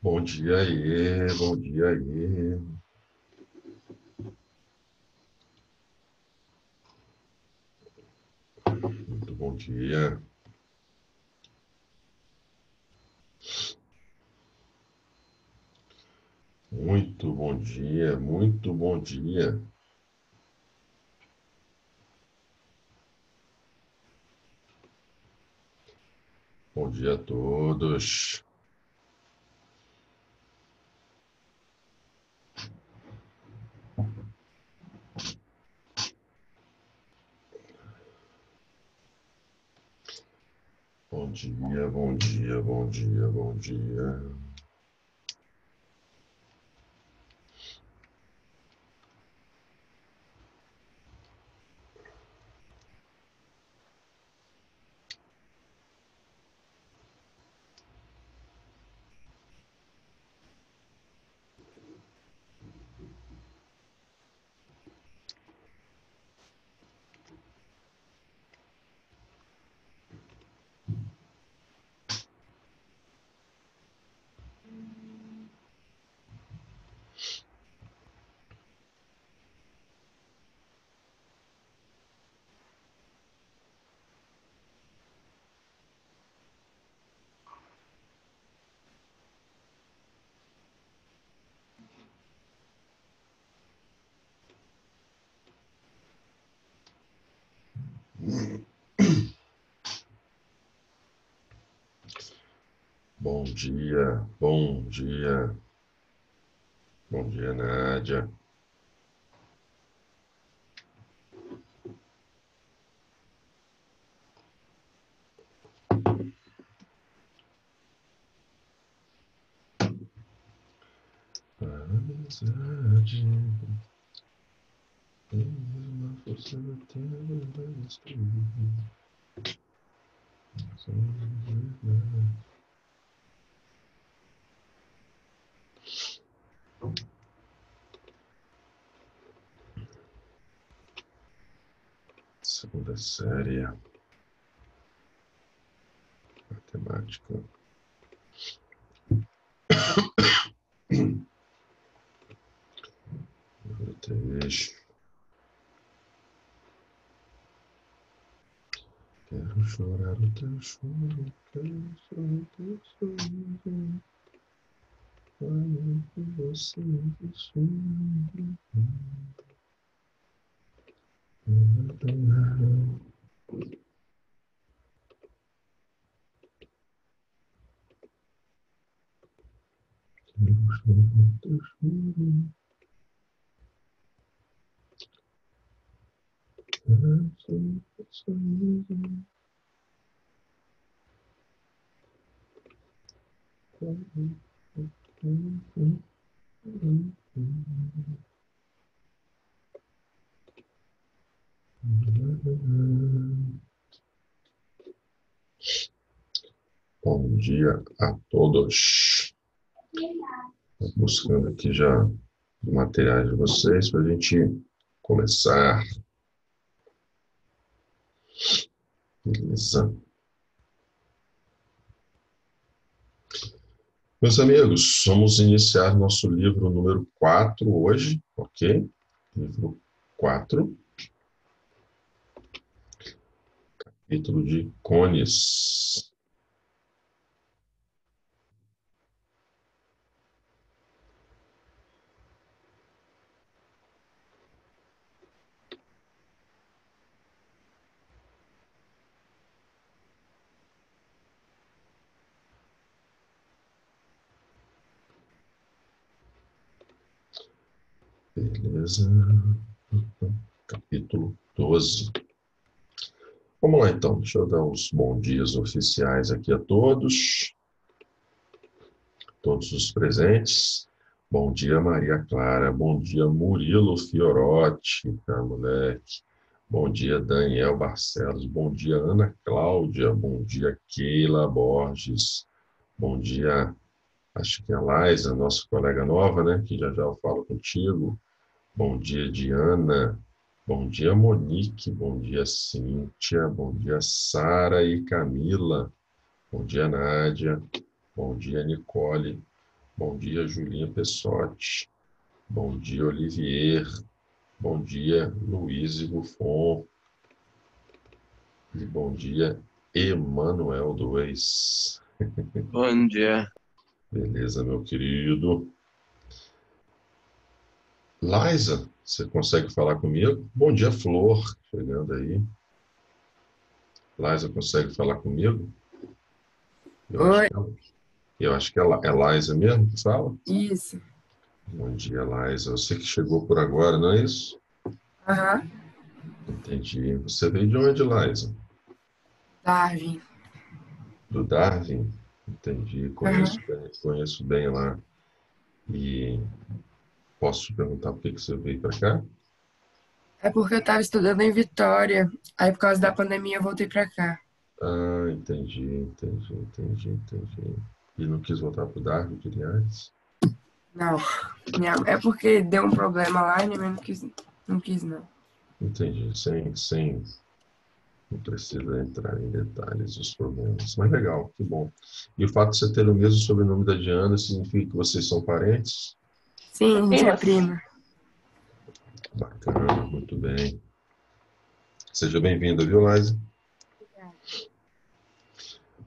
Bom dia aí, bom dia aí. Muito bom dia. Muito bom dia, muito bom dia. Bom dia a todos. Bom dia, bom dia, bom dia, bom dia. Bom dia, bom dia. Bom dia, Nádia. Amizade. Uma força da terra vai destruir. Segunda série, matemática. Número 3. Quero chorar o teu choro, quero chorar o teu sorriso. Olha que você me chama. Quero chorar o teu choro, quero chorar o teu sorriso. Bom dia a todos. Estou buscando aqui já os materiais de vocês para a gente começar. Beleza. Meus amigos, vamos iniciar nosso livro número 4 hoje, ok? Livro 4, capítulo de cones. Beleza? Capítulo 12. Vamos lá então, deixa eu dar os bons dias oficiais aqui a todos os presentes. Bom dia, Maria Clara. Bom dia, Murilo Fiorotti, tá, moleque? Bom dia, Daniel Barcelos. Bom dia, Ana Cláudia. Bom dia, Keila Borges. Bom dia, acho que a Laisa, nossa colega nova, né? Que já já eu falo contigo. Bom dia, Diana. Bom dia, Monique. Bom dia, Cíntia. Bom dia, Sara e Camila. Bom dia, Nádia. Bom dia, Nicole. Bom dia, Julinha Pessotti. Bom dia, Olivier. Bom dia, Luiz Buffon. E bom dia, Emanuel 2. Bom dia. Beleza, meu querido. Liza, você consegue falar comigo? Bom dia, Flor. Chegando aí. Liza, consegue falar comigo? Eu acho Oi, que é Liza mesmo que fala? isso. Bom dia, Liza. Você que chegou por agora, não é isso? Aham. Entendi. Você veio de onde, Liza? Darwin. Do Darwin? Entendi. Aham. Conheço bem lá. E posso te perguntar por que você veio para cá? É porque eu tava estudando em Vitória. Aí, por causa da pandemia, eu voltei pra cá. Ah, entendi. E não quis voltar para o Darwin, queria antes? Não. É porque deu um problema lá e minha mãe não quis, não quis, não. Entendi. Não precisa entrar em detalhes dos problemas. Mas legal, que bom. E o fato de você ter o mesmo sobrenome da Diana significa que vocês são parentes? Sim, a gente é Primas. prima. Bacana, muito bem. Seja bem-vinda, viu, Laís?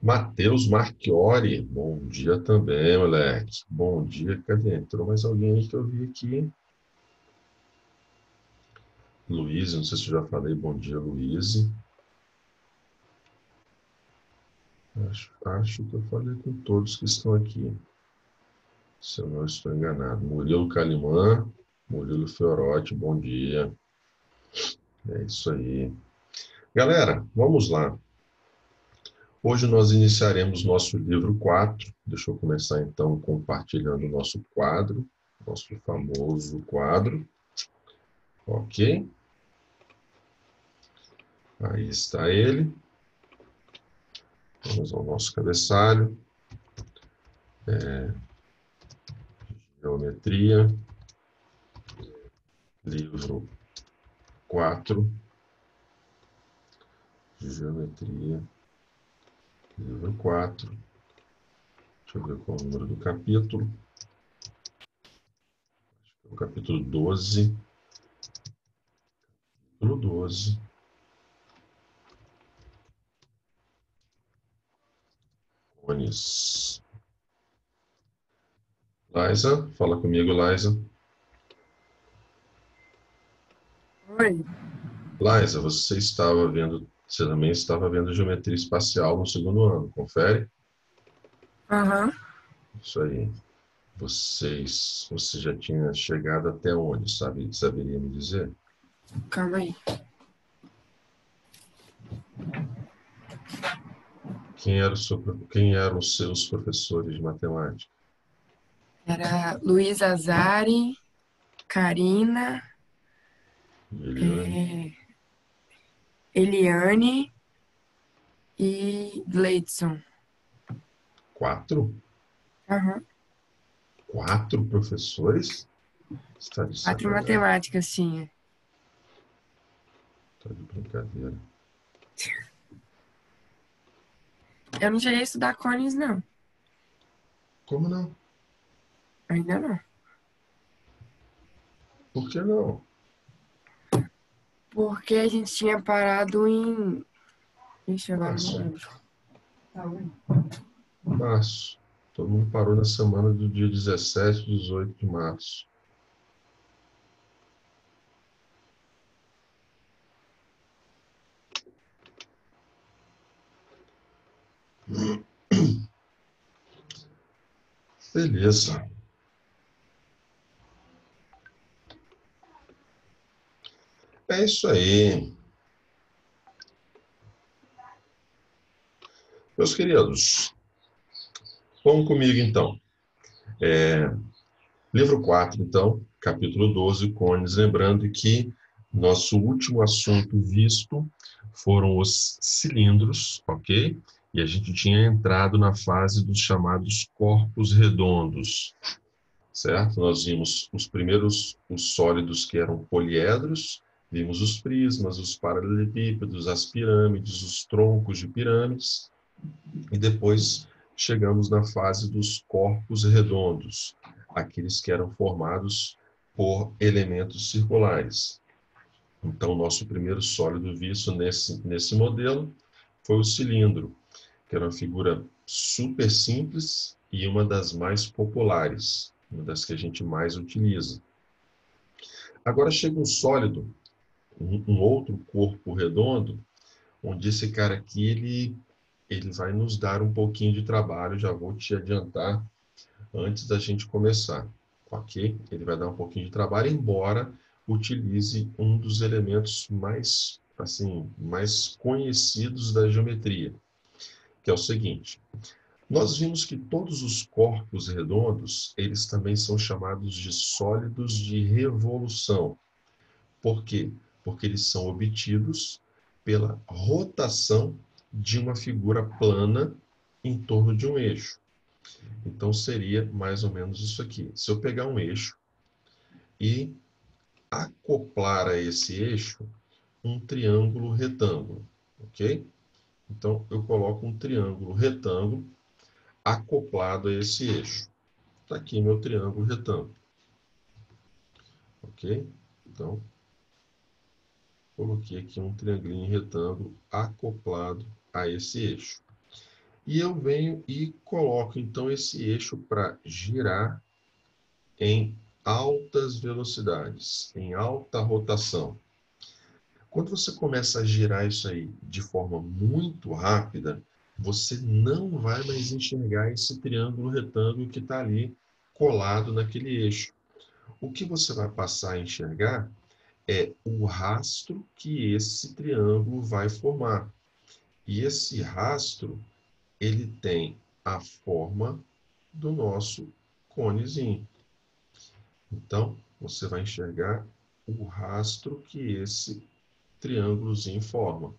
Matheus Marchiori, bom dia também, moleque. Bom dia, cadê? Entrou mais alguém aí que eu vi aqui. Luiz, não sei se eu já falei, bom dia, Luiz. Acho que eu falei com todos que estão aqui, se eu não estou enganado. Murilo Calimã, Murilo Fiorotti, bom dia. É isso aí. Galera, vamos lá. Hoje nós iniciaremos nosso livro 4. Deixa eu começar então compartilhando o nosso quadro, nosso famoso quadro. Ok? Aí está ele. Vamos ao nosso cabeçalho. Geometria. Livro 4. Geometria. Livro 4. Deixa eu ver qual é o número do capítulo. O capítulo 12. Capítulo 12. Cones. Liza, fala comigo, Liza. Oi. Liza, você também estava vendo geometria espacial no segundo ano, confere? Aham. Isso aí. Você já tinha chegado até onde, saberia me dizer? Calma aí. Quem eram os seus professores de matemática? Era Luiz Azari, Karina, Eliane? é, Eliane e Gleidson. 4? Aham. 4 professores? Está de Quatro sacanagem. matemáticas tinha. Está de brincadeira. Eu não cheguei a estudar cones, não. Como não? Ainda não. Por que não? Porque a gente tinha parado em. Ixi, agora eu não Março. lembro. Março. Todo mundo parou na semana do dia 17, 18 de março. Beleza. É isso aí. Meus queridos, vamos comigo então. Livro 4, então, capítulo 12, cones. Lembrando que nosso último assunto visto foram os cilindros, ok? E a gente tinha entrado na fase dos chamados corpos redondos, certo? Nós vimos os sólidos que eram poliedros, vimos os prismas, os paralelepípedos, as pirâmides, os troncos de pirâmides, e depois chegamos na fase dos corpos redondos, aqueles que eram formados por elementos circulares. Então, nosso primeiro sólido visto nesse modelo foi o cilindro, que era uma figura super simples e uma das mais populares, uma das que a gente mais utiliza. Agora chega um sólido, um outro corpo redondo, onde esse cara aqui, ele vai nos dar um pouquinho de trabalho, já vou te adiantar antes da gente começar, ok? Ele vai dar um pouquinho de trabalho, embora utilize um dos elementos mais, assim, mais conhecidos da geometria, que é o seguinte: nós vimos que todos os corpos redondos, eles também são chamados de sólidos de revolução. Por quê? Porque eles são obtidos pela rotação de uma figura plana em torno de um eixo. Então, seria mais ou menos isso aqui. Se eu pegar um eixo e acoplar a esse eixo um triângulo retângulo, ok? Então, eu coloco um triângulo retângulo acoplado a esse eixo. Está aqui meu triângulo retângulo. Ok? Então, coloquei aqui um triangulinho retângulo acoplado a esse eixo. E eu venho e coloco, então, esse eixo para girar em altas velocidades, em alta rotação. Quando você começa a girar isso aí de forma muito rápida, você não vai mais enxergar esse triângulo retângulo que está ali colado naquele eixo. O que você vai passar a enxergar é o rastro que esse triângulo vai formar. E esse rastro, ele tem a forma do nosso conezinho. Então, você vai enxergar o rastro que esse triângulozinho forma.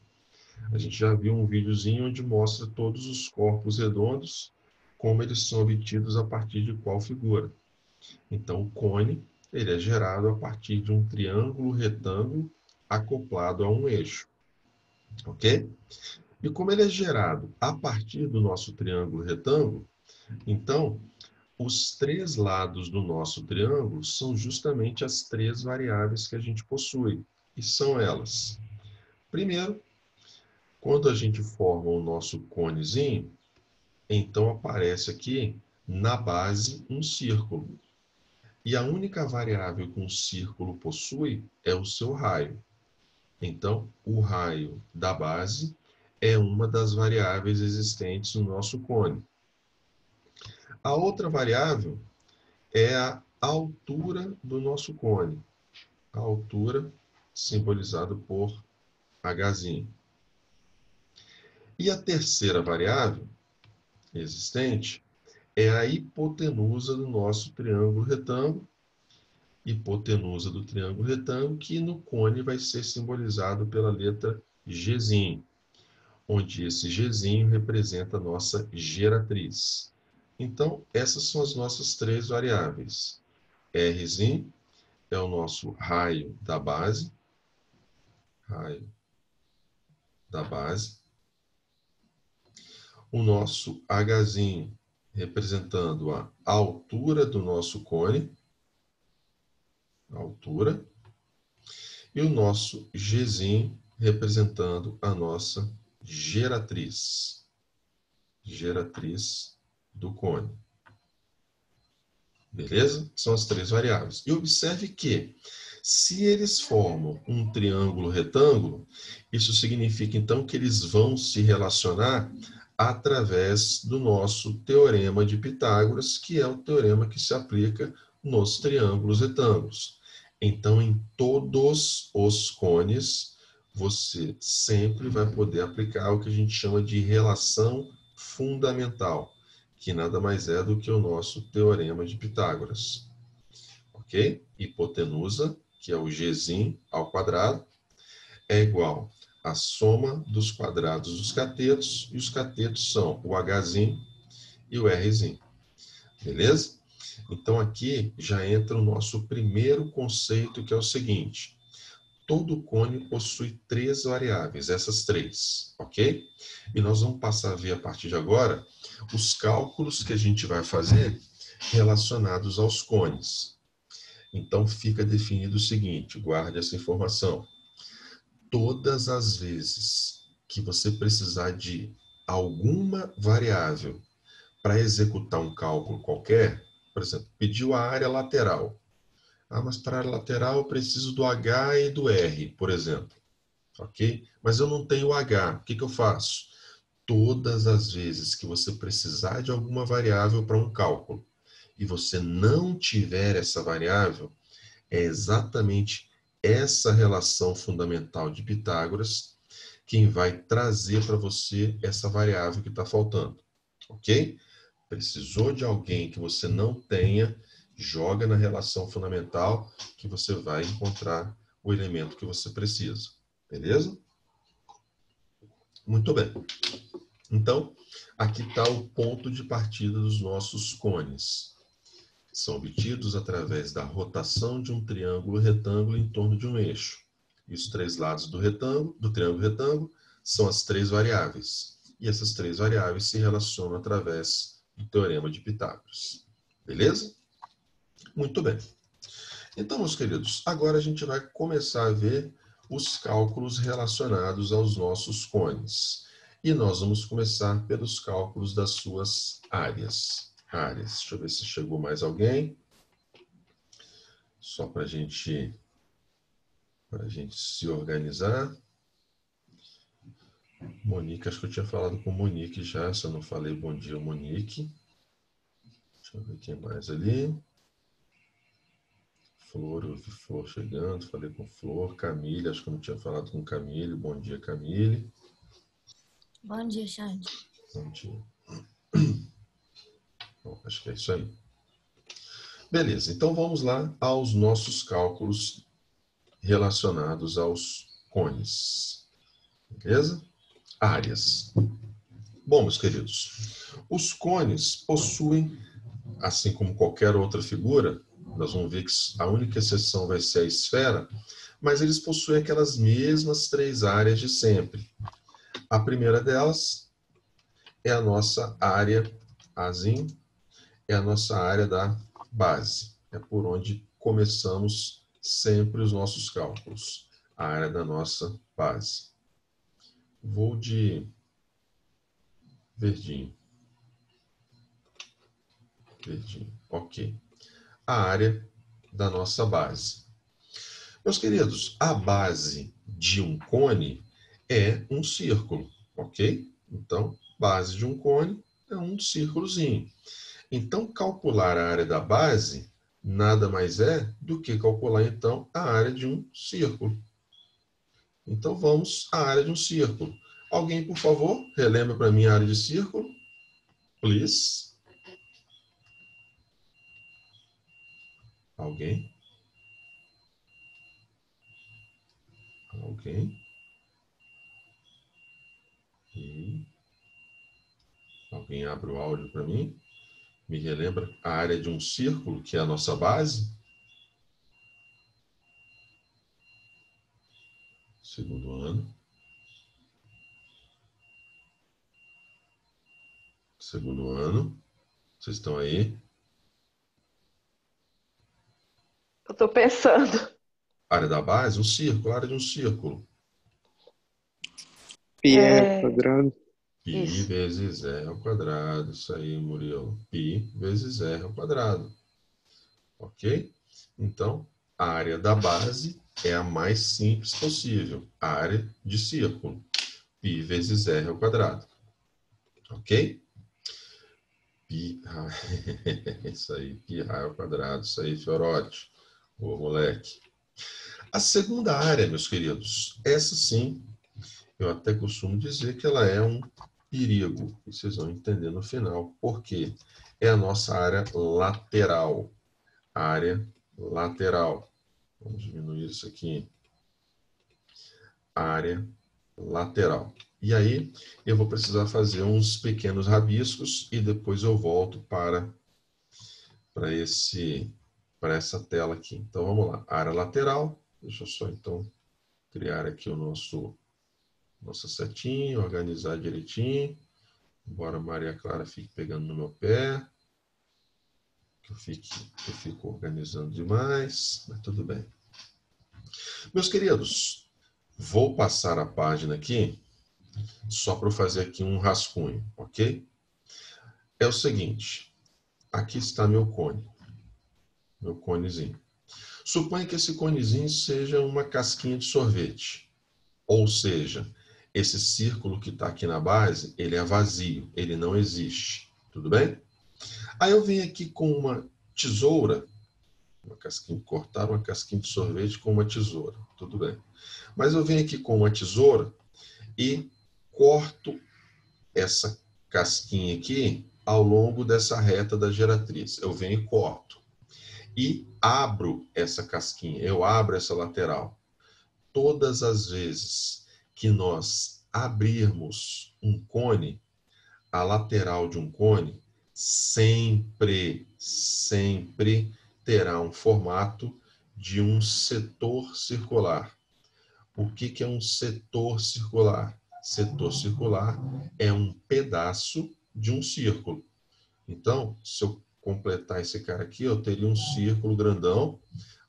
A gente já viu um videozinho onde mostra todos os corpos redondos, como eles são obtidos a partir de qual figura. Então, o cone, ele é gerado a partir de um triângulo retângulo acoplado a um eixo. Ok? E como ele é gerado a partir do nosso triângulo retângulo, então, os três lados do nosso triângulo são justamente as três variáveis que a gente possui. E são elas. Primeiro, quando a gente forma o nosso conezinho, então aparece aqui na base um círculo. E a única variável que um círculo possui é o seu raio. Então, o raio da base é uma das variáveis existentes no nosso cone. A outra variável é a altura do nosso cone. A altura simbolizada por Hzinho. E a terceira variável existente é a hipotenusa do nosso triângulo retângulo. Hipotenusa do triângulo retângulo, que no cone vai ser simbolizado pela letra Gzinho, onde esse Gzinho representa a nossa geratriz. Então, essas são as nossas três variáveis. Rzinho é o nosso raio da base. Raio da base. O nosso Hzinho representando a altura do nosso cone. Altura. E o nosso Gzinho representando a nossa geratriz. Geratriz do cone. Beleza? São as três variáveis. E observe que, se eles formam um triângulo retângulo, isso significa então que eles vão se relacionar através do nosso teorema de Pitágoras, que é o teorema que se aplica nos triângulos retângulos. Então, em todos os cones, você sempre vai poder aplicar o que a gente chama de relação fundamental, que nada mais é do que o nosso teorema de Pitágoras. Ok? Hipotenusa, que é o Gzinho ao quadrado, é igual à soma dos quadrados dos catetos, e os catetos são o Hzinho e o Rzinho. Beleza? Então, aqui já entra o nosso primeiro conceito, que é o seguinte: todo cone possui 3 variáveis, essas 3, ok? E nós vamos passar a ver a partir de agora os cálculos que a gente vai fazer relacionados aos cones. Então fica definido o seguinte, guarde essa informação. Todas as vezes que você precisar de alguma variável para executar um cálculo qualquer, por exemplo, pediu a área lateral. Ah, mas para a área lateral eu preciso do H e do R, por exemplo. Ok? Mas eu não tenho H. O que eu faço? Todas as vezes que você precisar de alguma variável para um cálculo e você não tiver essa variável, é exatamente essa relação fundamental de Pitágoras quem vai trazer para você essa variável que está faltando. Ok? Precisou de alguém que você não tenha, joga na relação fundamental que você vai encontrar o elemento que você precisa. Beleza? Muito bem. Então, aqui está o ponto de partida dos nossos cones. São obtidos através da rotação de um triângulo retângulo em torno de um eixo. E os 3 lados do triângulo retângulo, são as 3 variáveis. E essas 3 variáveis se relacionam através do teorema de Pitágoras. Beleza? Muito bem. Então, meus queridos, agora a gente vai começar a ver os cálculos relacionados aos nossos cones. E nós vamos começar pelos cálculos das suas áreas. Deixa eu ver se chegou mais alguém. Só para a gente se organizar. Monique, acho que eu tinha falado com Monique já, se eu não falei bom dia, Monique. Deixa eu ver quem mais ali. Flor, eu vi Flor chegando, falei com Flor. Camille, acho que eu não tinha falado com Camille. Bom dia, Camille. Bom dia, Xande. Bom dia. Bom, acho que é isso aí. Beleza, então vamos lá aos nossos cálculos relacionados aos cones. Beleza? Áreas. Bom, meus queridos, os cones possuem, assim como qualquer outra figura, nós vamos ver que a única exceção vai ser a esfera, mas eles possuem aquelas mesmas 3 áreas de sempre. A primeira delas é a nossa área Azinho, é a nossa área da base. É por onde começamos sempre os nossos cálculos. A área da nossa base. Vou de verdinho. Verdinho. Ok. A área da nossa base. Meus queridos, a base de um cone é um círculo, ok? Então, base de um cone é um círculozinho. Então, calcular a área da base nada mais é do que calcular, então, a área de um círculo. Então, vamos à área de um círculo. Alguém, por favor, relembra para mim a área de círculo? Please. Alguém? Alguém? E... Alguém abre o áudio para mim? Me relembra a área de um círculo, que é a nossa base? Segundo ano. Segundo ano. Vocês estão aí? Eu tô pensando. Área da base, um círculo, área de um círculo. Pi r quadrado. Pi Isso. vezes r ao quadrado. Isso aí, Murilo. Pi vezes r ao quadrado. Ok? Então, a área da base é a mais simples possível. A área de círculo. Pi vezes r ao quadrado. Ok? Pi... Isso aí, pi raio ao quadrado. Isso aí, Fiorotti. Ô, moleque. A segunda área, meus queridos, essa sim, eu até costumo dizer que ela é um perigo. E vocês vão entender no final por quê. É a nossa área lateral. Área lateral. Vamos diminuir isso aqui. Área lateral. E aí, eu vou precisar fazer uns pequenos rabiscos e depois eu volto para essa tela aqui. Então, vamos lá. Área lateral. Deixa eu só, então, criar aqui nossa setinha, organizar direitinho. Embora a Maria Clara fique pegando no meu pé. Eu fico organizando demais, mas tudo bem. Meus queridos, vou passar a página aqui, só para eu fazer aqui um rascunho, ok? É o seguinte, aqui está meu cone, meu conezinho. Suponha que esse conezinho seja uma casquinha de sorvete, ou seja, esse círculo que está aqui na base, ele é vazio, ele não existe, tudo bem? Aí eu venho aqui com uma tesoura, cortar uma casquinha de sorvete com uma tesoura, tudo bem. Mas eu venho aqui com uma tesoura e corto essa casquinha aqui ao longo dessa reta da geratriz. Eu venho e corto. E abro essa casquinha, eu abro essa lateral. Todas as vezes que nós abrirmos um cone, a lateral de um cone sempre terá um formato de um setor circular. O que é um setor circular? Setor circular é um pedaço de um círculo. Então, se eu completar esse cara aqui, eu teria um círculo grandão,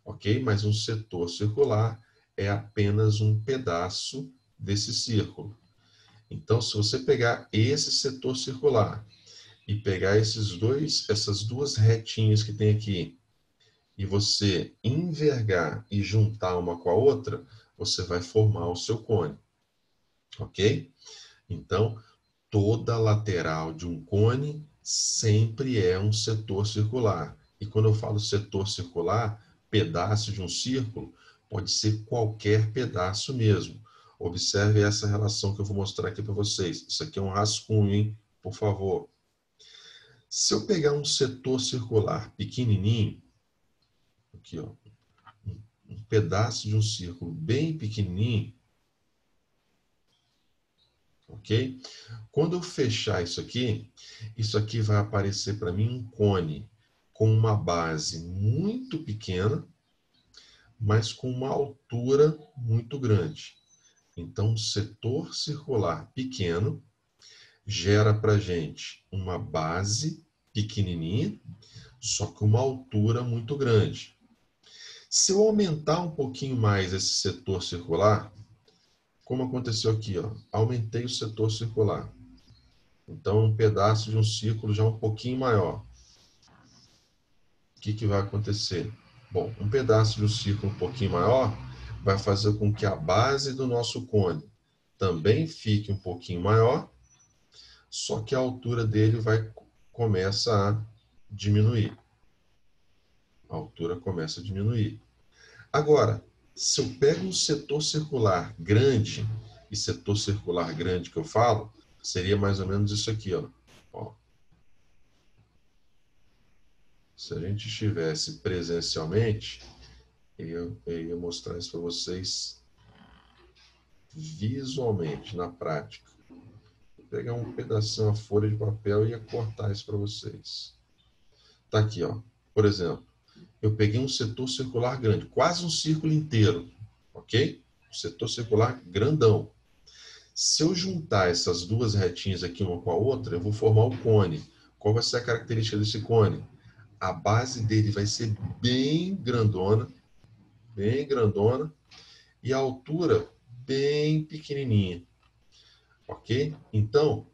ok? Mas um setor circular é apenas um pedaço desse círculo. Então, se você pegar esse setor circular e pegar essas duas retinhas que tem aqui, e você envergar e juntar uma com a outra, você vai formar o seu cone. Ok? Então, toda lateral de um cone sempre é um setor circular. E quando eu falo setor circular, pedaço de um círculo, pode ser qualquer pedaço mesmo. Observe essa relação que eu vou mostrar aqui para vocês. Isso aqui é um rascunho, hein? Por favor. Se eu pegar um setor circular pequenininho, aqui, ó, um pedaço de um círculo bem pequenininho, ok? Quando eu fechar isso aqui vai aparecer para mim um cone com uma base muito pequena, mas com uma altura muito grande. Então, um setor circular pequeno gera para a gente uma base pequenininha, só que uma altura muito grande. Se eu aumentar um pouquinho mais esse setor circular, como aconteceu aqui, ó, aumentei o setor circular. Então, um pedaço de um círculo já um pouquinho maior. O que vai acontecer? Bom, um pedaço de um círculo um pouquinho maior vai fazer com que a base do nosso cone também fique um pouquinho maior, só que a altura dele começa a diminuir. A altura começa a diminuir. Agora, se eu pego um setor circular grande, e setor circular grande que eu falo, seria mais ou menos isso aqui, ó. Se a gente estivesse presencialmente, eu ia mostrar isso para vocês visualmente, na prática. Vou pegar um pedacinho, uma folha de papel e ia cortar isso para vocês. Tá aqui, ó. Por exemplo, eu peguei um setor circular grande, quase um círculo inteiro, ok? Um setor circular grandão. Se eu juntar essas duas retinhas aqui uma com a outra, eu vou formar o cone. Qual vai ser a característica desse cone? A base dele vai ser bem grandona, e a altura bem pequenininha, ok? Então,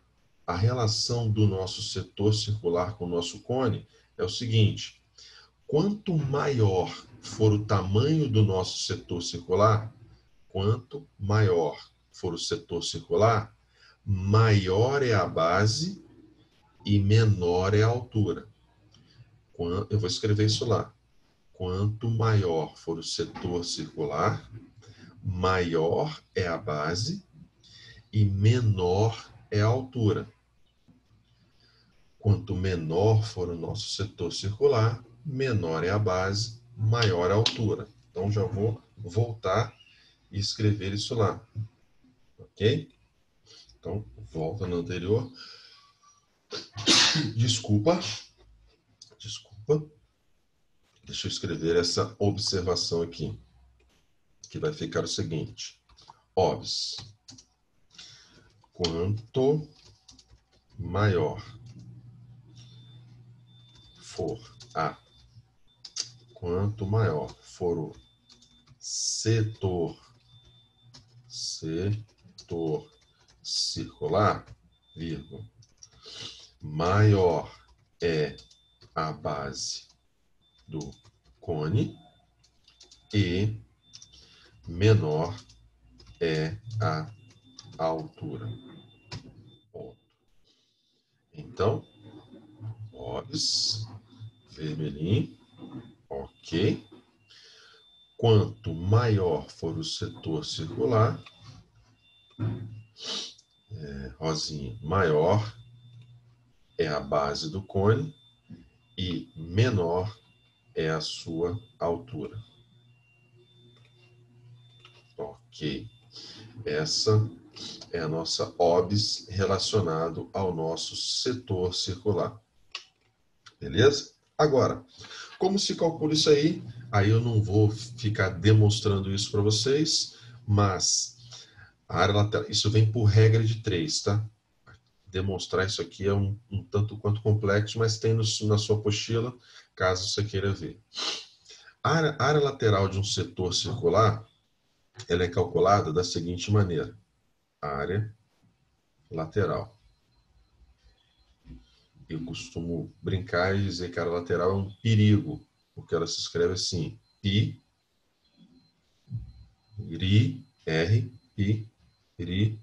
a relação do nosso setor circular com o nosso cone é o seguinte: quanto maior for o tamanho do nosso setor circular, maior é a base e menor é a altura. Eu vou escrever isso lá. Quanto maior for o setor circular, maior é a base e menor é a altura. Quanto menor for o nosso setor circular, menor é a base, maior a altura. Então, já vou voltar e escrever isso lá. Ok? Então, volta no anterior. Desculpa. Deixa eu escrever essa observação aqui, que vai ficar o seguinte. OBS. Quanto maior for quanto maior for o setor circular, vírgula, maior é a base do cone e menor é a altura. Ponto. Então, OBS, vermelhinho, ok. Quanto maior for o setor circular, rosinha, maior é a base do cone e menor é a sua altura. Ok. Essa é a nossa OBS relacionado ao nosso setor circular. Beleza? Agora, como se calcula isso aí? Aí eu não vou ficar demonstrando isso para vocês, mas a área lateral, isso vem por regra de 3, tá? Demonstrar isso aqui é um tanto quanto complexo, mas tem na sua apostila, caso você queira ver. A área lateral de um setor circular, ela é calculada da seguinte maneira. Área lateral. Eu costumo brincar e dizer que a área lateral é um perigo, porque ela se escreve assim, pi, ri, r, pi, ri,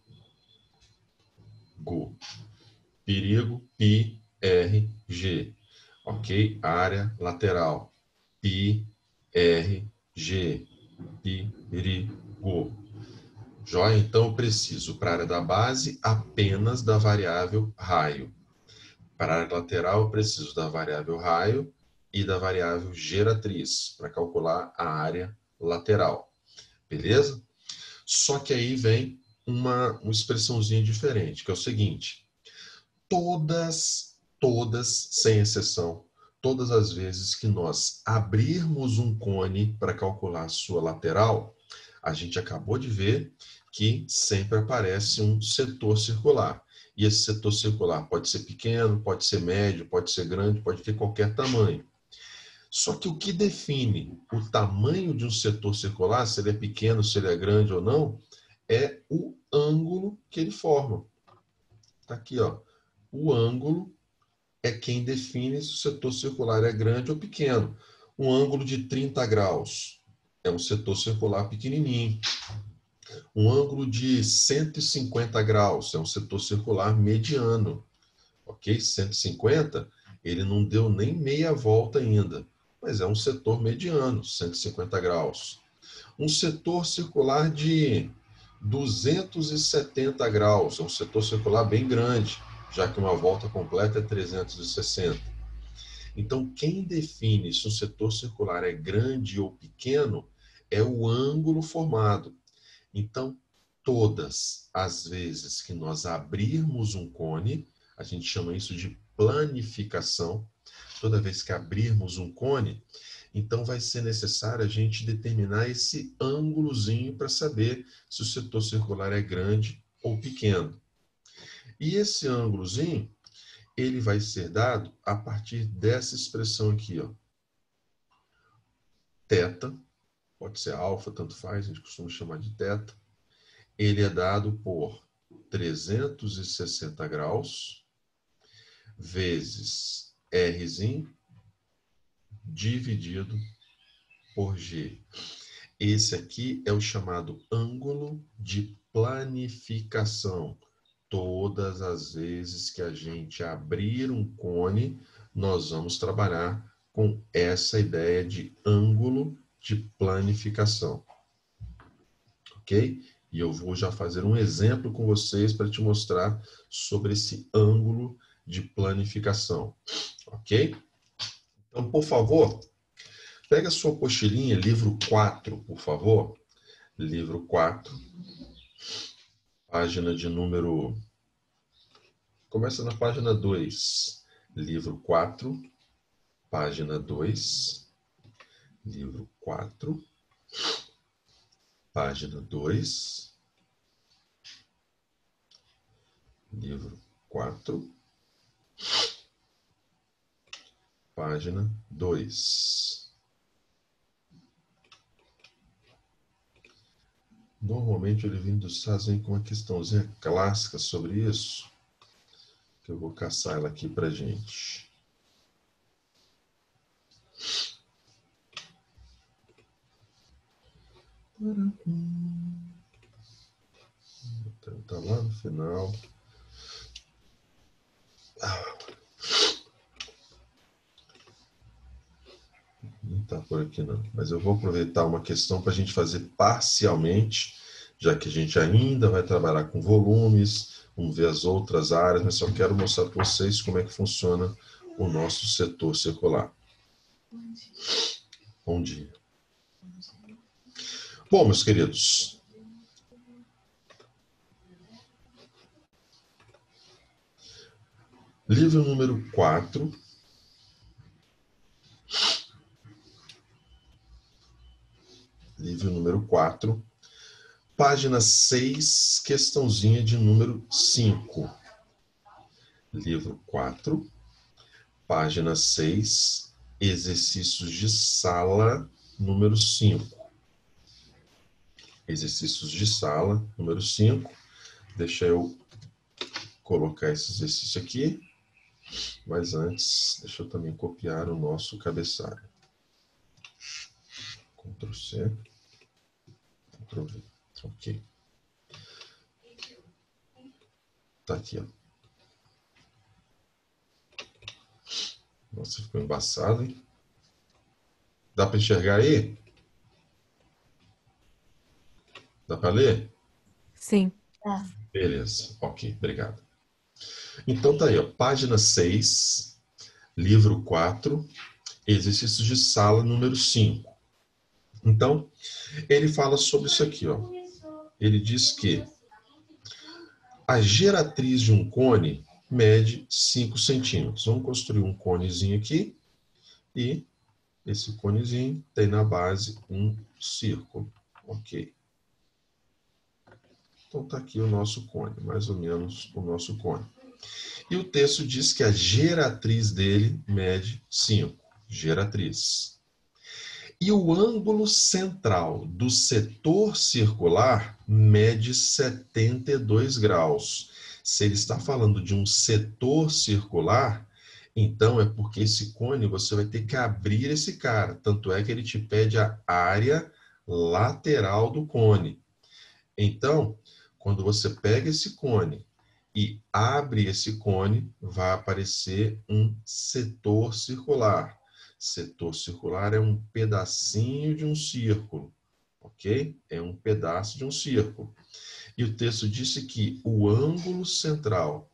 go. Perigo, pi, r, g. Ok? Área lateral. Pi, r, g. Pi, ri, go. Joia? Então eu preciso, para a área da base, apenas da variável raio. Para a área lateral, eu preciso da variável raio e da variável geratriz, para calcular a área lateral. Beleza? Só que aí vem uma expressãozinha diferente, que é o seguinte. Todas, sem exceção, todas as vezes que nós abrirmos um cone para calcular a sua lateral, a gente acabou de ver que sempre aparece um setor circular. E esse setor circular pode ser pequeno, pode ser médio, pode ser grande, pode ter qualquer tamanho. Só que o que define o tamanho de um setor circular, se ele é pequeno, se ele é grande ou não, é o ângulo que ele forma. Está aqui, ó. O ângulo é quem define se o setor circular é grande ou pequeno. Um ângulo de 30 graus é um setor circular pequenininho. Um ângulo de 150 graus é um setor circular mediano. Ok? 150, ele não deu nem meia volta ainda, mas é um setor mediano, 150 graus. Um setor circular de 270 graus, é um setor circular bem grande, já que uma volta completa é 360. Então, quem define se um setor circular é grande ou pequeno é o ângulo formado. Então, todas as vezes que nós abrirmos um cone, a gente chama isso de planificação. Toda vez que abrirmos um cone, então vai ser necessário a gente determinar esse ângulozinho para saber se o setor circular é grande ou pequeno. E esse ângulozinho, ele vai ser dado a partir dessa expressão aqui, ó. Θ, pode ser alfa, tanto faz, a gente costuma chamar de θ. Ele é dado por 360 graus vezes Rzinho dividido por G. Esse aqui é o chamado ângulo de planificação. Todas as vezes que a gente abrir um cone, nós vamos trabalhar com essa ideia de ângulo de planificação. Ok? E eu vou já fazer um exemplo com vocês para te mostrar sobre esse ângulo de planificação. Ok? Então, por favor, pega a sua apostilinha, livro 4, por favor. Livro 4, página de número... Começa na página 2. Livro 4, página 2. Livro 4, página 2. livro 4, página 2. Normalmente, o livrinho dos Estados vem com uma questãozinha clássica sobre isso, que eu vou caçar ela aqui pra gente. Tá lá no final. Não está por aqui não, mas eu vou aproveitar uma questão para a gente fazer parcialmente, já que a gente ainda vai trabalhar com volumes, vamos ver as outras áreas, mas só quero mostrar para vocês como é que funciona o nosso setor circular. Bom dia. Bom, meus queridos, livro número 4, livro número 4, página 6, questãozinha de número 5. Livro 4, página 6, exercícios de sala, número 5. Exercícios de sala, número 5. Deixa eu colocar esse exercício aqui. Mas antes, deixa eu também copiar o nosso cabeçalho. Ctrl C, Ctrl V. Ok. Tá aqui, ó. Nossa, ficou embaçado, hein? Dá para enxergar aí? Dá para ler? Sim. Tá. Beleza. Ok, obrigado. Então tá aí, ó. Página 6, livro 4, exercícios de sala número 5. Então, ele fala sobre isso aqui, ó. Ele diz que a geratriz de um cone mede 5 centímetros. Vamos construir um conezinho aqui e esse conezinho tem na base um círculo. Ok. Então está aqui o nosso cone, mais ou menos o nosso cone. E o texto diz que a geratriz dele mede 5. Geratriz. E o ângulo central do setor circular mede 72 graus. Se ele está falando de um setor circular, então é porque esse cone você vai ter que abrir esse cara. Tanto é que ele te pede a área lateral do cone. Então, quando você pega esse cone e abre esse cone, vai aparecer um setor circular. Setor circular é um pedacinho de um círculo, ok? É um pedaço de um círculo. E o texto disse que o ângulo central,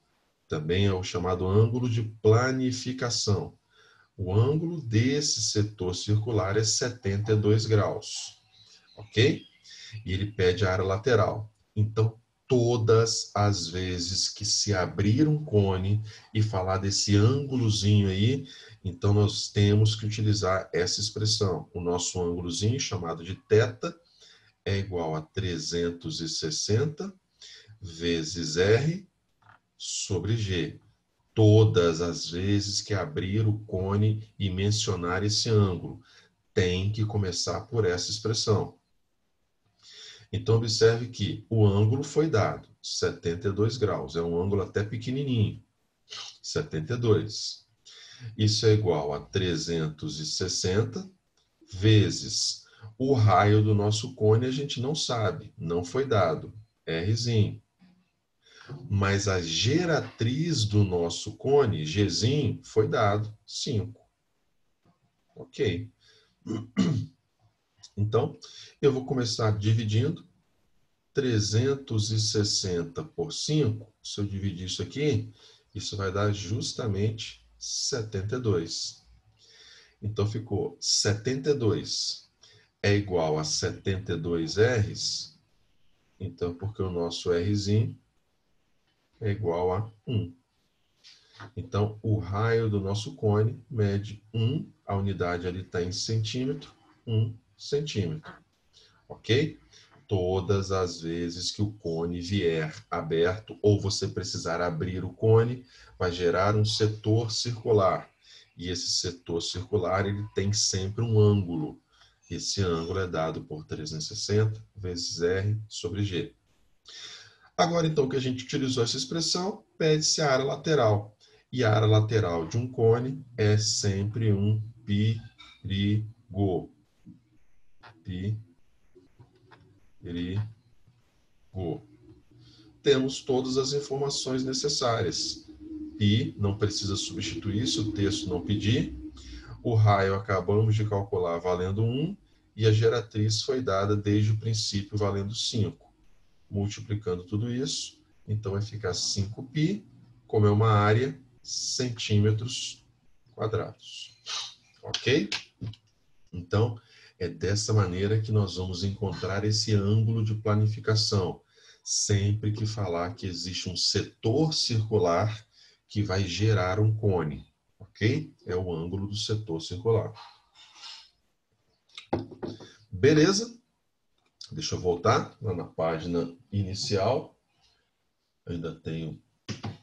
também é o chamado ângulo de planificação, o ângulo desse setor circular é 72 graus, ok? E ele pede a área lateral. Então, todas as vezes que se abrir um cone e falar desse ângulozinho aí, então nós temos que utilizar essa expressão. O nosso ângulozinho, chamado de θ, é igual a 360 vezes R sobre G. Todas as vezes que abrir o cone e mencionar esse ângulo, tem que começar por essa expressão. Então, observe que o ângulo foi dado, 72 graus. É um ângulo até pequenininho, 72. Isso é igual a 360 vezes o raio do nosso cone, a gente não sabe, não foi dado, Rzinho. Mas a geratriz do nosso cone, Gzinho, foi dado, 5. Ok. Então, eu vou começar dividindo 360 por 5. Se eu dividir isso aqui, isso vai dar justamente 72. Então, ficou 72 é igual a 72 R's. Então, porque o nosso Rzinho é igual a 1. Então, o raio do nosso cone mede 1, a unidade ali está em centímetro, 1 centímetro. Ok? Todas as vezes que o cone vier aberto ou você precisar abrir o cone, vai gerar um setor circular. E esse setor circular ele tem sempre um ângulo. Esse ângulo é dado por 360 vezes R sobre G. Agora, então, que a gente utilizou essa expressão, pede-se a área lateral. E a área lateral de um cone é sempre um π/ρ. Temos todas as informações necessárias. Π não precisa substituir se o texto não pedir. O raio acabamos de calcular valendo 1 e a geratriz foi dada desde o princípio valendo 5. Multiplicando tudo isso, então vai ficar 5π, como é uma área, centímetros quadrados. Ok? Então, é dessa maneira que nós vamos encontrar esse ângulo de planificação. Sempre que falar que existe um setor circular que vai gerar um cone. Ok? É o ângulo do setor circular. Beleza? Deixa eu voltar lá na página inicial. Ainda tenho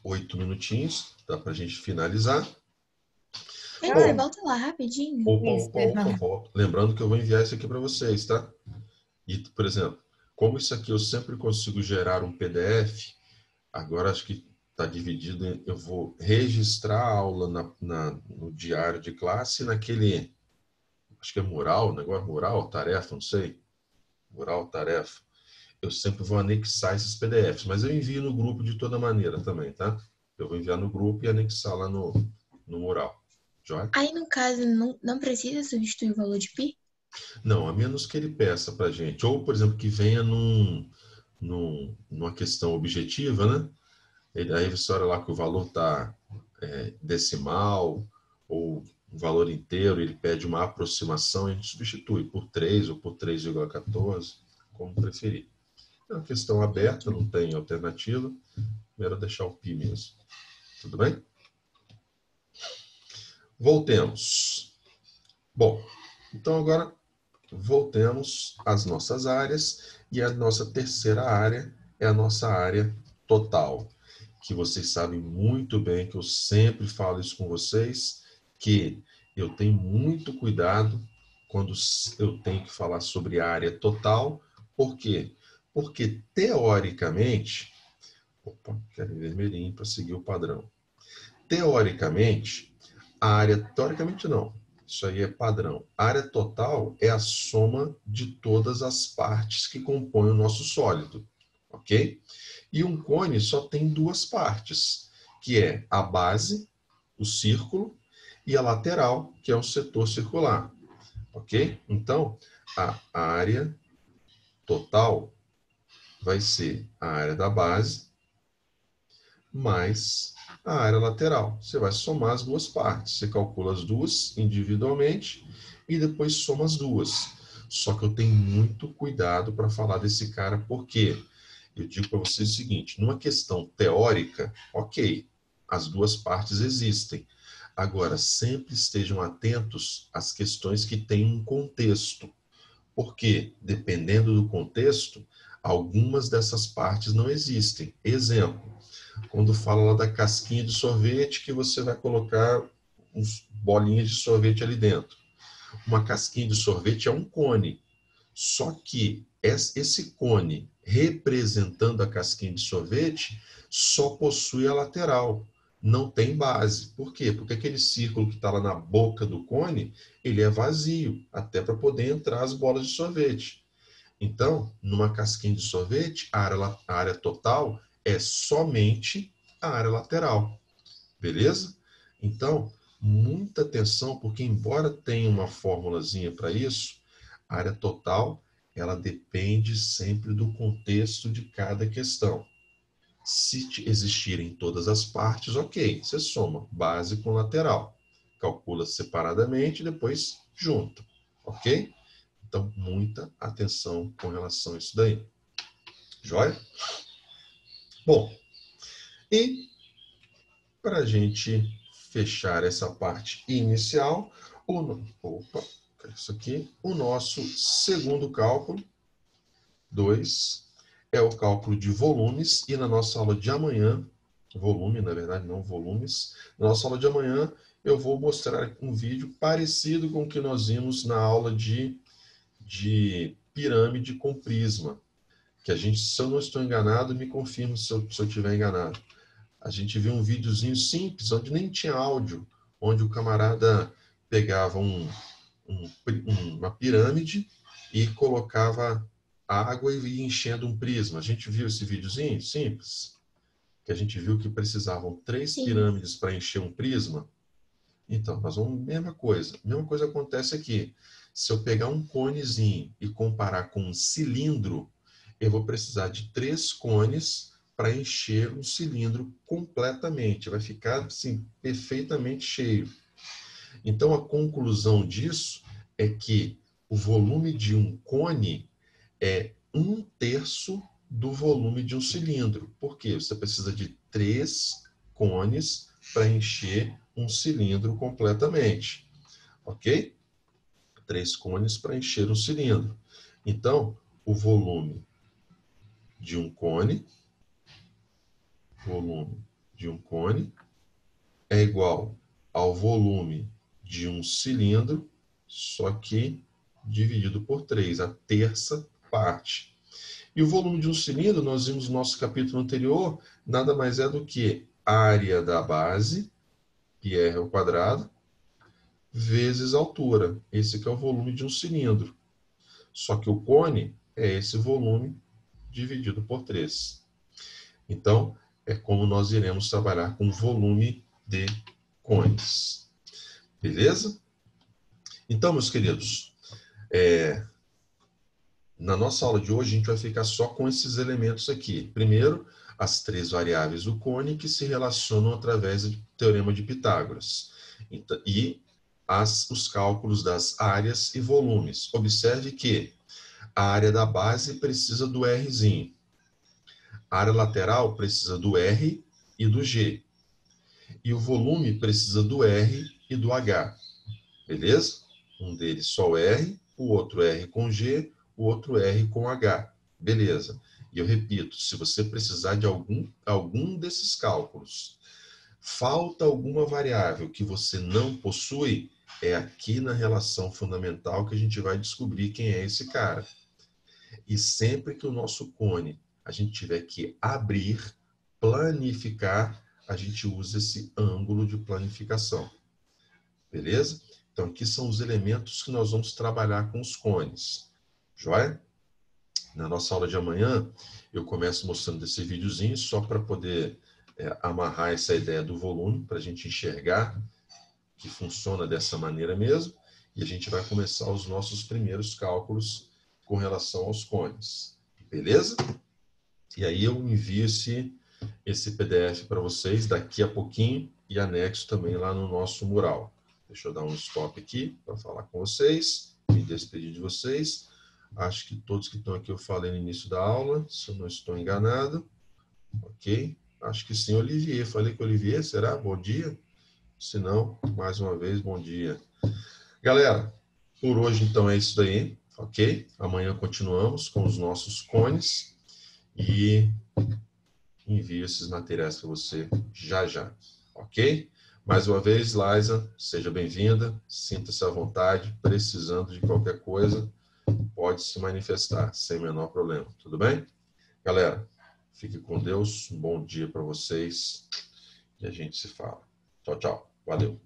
8 minutinhos. Dá para a gente finalizar. Heitor, volta lá rapidinho. Opa. Lembrando que eu vou enviar isso aqui para vocês, tá? E, por exemplo, como isso aqui eu sempre consigo gerar um PDF, agora acho que está dividido, eu vou registrar a aula no diário de classe, naquele, acho que é mural, negócio mural, tarefa, não sei, mural, tarefa. Eu sempre vou anexar esses PDFs, mas eu envio no grupo de toda maneira também, tá? Eu vou enviar no grupo e anexar lá no mural. Joia? Aí, no caso, não precisa substituir o valor de π? Não, a menos que ele peça para gente. Ou, por exemplo, que venha numa questão objetiva, né? Aí você olha lá que o valor está decimal ou um valor inteiro, ele pede uma aproximação, a gente substitui por 3 ou por 3,14, como preferir. É uma questão aberta, não tem alternativa. Primeiro deixar o π mesmo. Tudo bem? Voltemos. Bom, então agora voltemos às nossas áreas e a nossa terceira área é a nossa área total, que vocês sabem muito bem que eu sempre falo isso com vocês, que eu tenho muito cuidado quando eu tenho que falar sobre a área total. Por quê? Porque teoricamente, quero em vermelhinho para seguir o padrão. Teoricamente, teoricamente não, isso aí é padrão. A área total é a soma de todas as partes que compõem o nosso sólido, ok? E um cone só tem duas partes, que é a base, o círculo, e a lateral, que é o setor circular, ok? Então, a área total vai ser a área da base mais a área lateral. Você vai somar as duas partes. Você calcula as duas individualmente e depois soma as duas. Só que eu tenho muito cuidado para falar desse cara, porque eu digo para vocês o seguinte, numa questão teórica, ok, as duas partes existem. Agora, sempre estejam atentos às questões que têm um contexto. Porque, dependendo do contexto, algumas dessas partes não existem. Exemplo, quando fala lá da casquinha de sorvete, que você vai colocar uns bolinhas de sorvete ali dentro. Uma casquinha de sorvete é um cone. Só que esse cone, representando a casquinha de sorvete, só possui a lateral. Não tem base. Por quê? Porque aquele círculo que está lá na boca do cone, ele é vazio, até para poder entrar as bolas de sorvete. Então, numa casquinha de sorvete, a área total é somente a área lateral. Beleza? Então, muita atenção, porque embora tenha uma formulazinha para isso, a área total, ela depende sempre do contexto de cada questão. Se existirem todas as partes, ok, você soma base com lateral. Calcula separadamente e depois junta, ok? Então, muita atenção com relação a isso daí. Joia? Bom, e para a gente fechar essa parte inicial, o nosso segundo cálculo 2 é o cálculo de volumes, e na nossa aula de amanhã, volume, na verdade, não volumes, na nossa aula de amanhã eu vou mostrar um vídeo parecido com o que nós vimos na aula de pirâmide com prisma, que a gente, se eu não estou enganado, me confirma se eu estiver enganado. A gente viu um videozinho simples, onde nem tinha áudio, onde o camarada pegava uma pirâmide e colocava água e ia enchendo um prisma. A gente viu esse videozinho simples? Que a gente viu que precisavam 3 Sim. pirâmides para encher um prisma. Então, nós vamos, mesma coisa. A mesma coisa acontece aqui. Se eu pegar um conezinho e comparar com um cilindro, eu vou precisar de 3 cones para encher um cilindro completamente. Vai ficar, assim, perfeitamente cheio. Então, a conclusão disso é que o volume de um cone é 1/3 do volume de um cilindro. Por quê? Você precisa de 3 cones para encher um cilindro completamente. Ok? 3 cones para encher um cilindro. Então, o volume de um cone é igual ao volume de um cilindro, só que dividido por 3, a 1/3 parte. E o volume de um cilindro, nós vimos no nosso capítulo anterior, nada mais é do que a área da base, que é r ao quadrado, vezes a altura. Esse que é o volume de um cilindro. Só que o cone é esse volume dividido por 3. Então, é como nós iremos trabalhar com volume de cones. Beleza? Então, meus queridos, na nossa aula de hoje, a gente vai ficar só com esses elementos aqui. Primeiro, as 3 variáveis do cone que se relacionam através do teorema de Pitágoras. E os cálculos das áreas e volumes. Observe que a área da base precisa do Rzinho. A área lateral precisa do R e do G. E o volume precisa do R e do H. Beleza? Um deles só o R, o outro R com G, o outro R com H. Beleza. E eu repito, se você precisar de algum desses cálculos, falta alguma variável que você não possui, é aqui na relação fundamental que a gente vai descobrir quem é esse cara. E sempre que o nosso cone a gente tiver que abrir, planificar, a gente usa esse ângulo de planificação. Beleza? Então, aqui são os elementos que nós vamos trabalhar com os cones. Joia? Na nossa aula de amanhã, eu começo mostrando esse videozinho só para poder amarrar essa ideia do volume, para a gente enxergar que funciona dessa maneira mesmo. E a gente vai começar os nossos primeiros cálculos com relação aos cones. Beleza? E aí eu envio esse PDF para vocês daqui a pouquinho e anexo também lá no nosso mural. Deixa eu dar um stop aqui para falar com vocês, me despedir de vocês. Acho que todos que estão aqui eu falei no início da aula, se eu não estou enganado. Ok? Acho que sim, Olivier. Falei com o Olivier, será? Bom dia? Se não, mais uma vez, bom dia. Galera, por hoje então é isso daí, ok? Amanhã continuamos com os nossos cones e envio esses materiais para você já já, ok? Mais uma vez, Liza, seja bem-vinda, sinta-se à vontade, precisando de qualquer coisa, pode se manifestar, sem o menor problema, tudo bem? Galera, fique com Deus, um bom dia para vocês e a gente se fala. Tchau, tchau. Valeu.